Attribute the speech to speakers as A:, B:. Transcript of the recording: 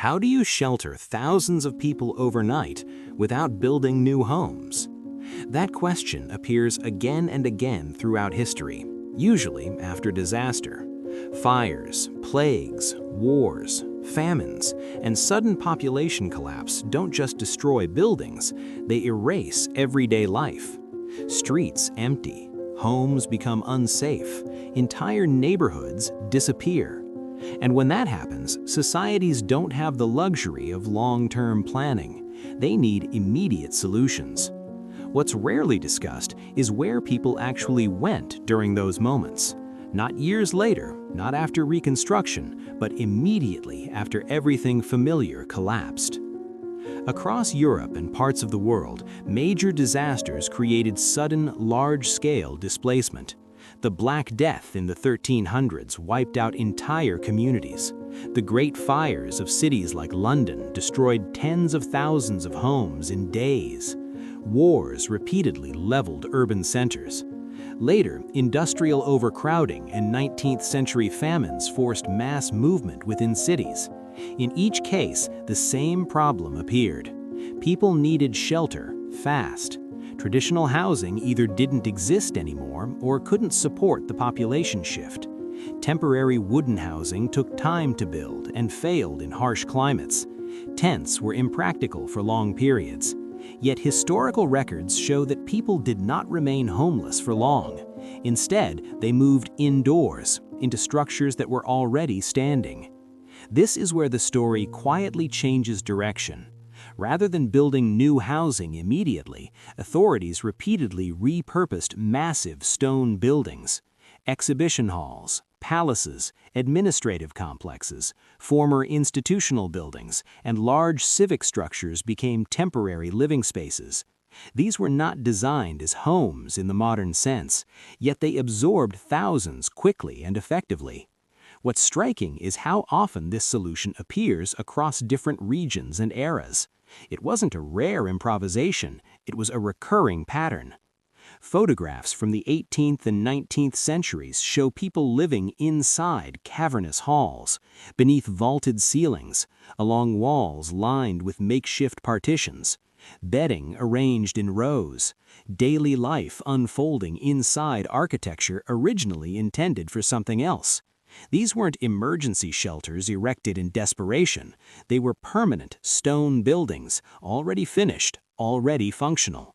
A: How do you shelter thousands of people overnight without building new homes? That question appears again and again throughout history, usually after disaster. Fires, plagues, wars, famines, and sudden population collapse don't just destroy buildings, they erase everyday life. Streets empty, homes become unsafe, entire neighborhoods disappear. And when that happens, societies don't have the luxury of long-term planning. They need immediate solutions. What's rarely discussed is where people actually went during those moments. Not years later, not after reconstruction, but immediately after everything familiar collapsed. Across Europe and parts of the world, major disasters created sudden, large-scale displacement. The Black Death in the 1300s wiped out entire communities. The Great Fires of cities like London destroyed tens of thousands of homes in days. Wars repeatedly leveled urban centers. Later, industrial overcrowding and 19th-century famines forced mass movement within cities. In each case, the same problem appeared. People needed shelter fast. Traditional housing either didn't exist anymore or couldn't support the population shift. Temporary wooden housing took time to build and failed in harsh climates. Tents were impractical for long periods. Yet historical records show that people did not remain homeless for long. Instead, they moved indoors, into structures that were already standing. This is where the story quietly changes direction. Rather than building new housing immediately, authorities repeatedly repurposed massive stone buildings. Exhibition halls, palaces, administrative complexes, former institutional buildings, and large civic structures became temporary living spaces. These were not designed as homes in the modern sense, yet they absorbed thousands quickly and effectively. What's striking is how often this solution appears across different regions and eras. It wasn't a rare improvisation, it was a recurring pattern. Photographs from the 18th and 19th centuries show people living inside cavernous halls, beneath vaulted ceilings, along walls lined with makeshift partitions, bedding arranged in rows, daily life unfolding inside architecture originally intended for something else. These weren't emergency shelters erected in desperation. They were permanent stone buildings, already finished, already functional.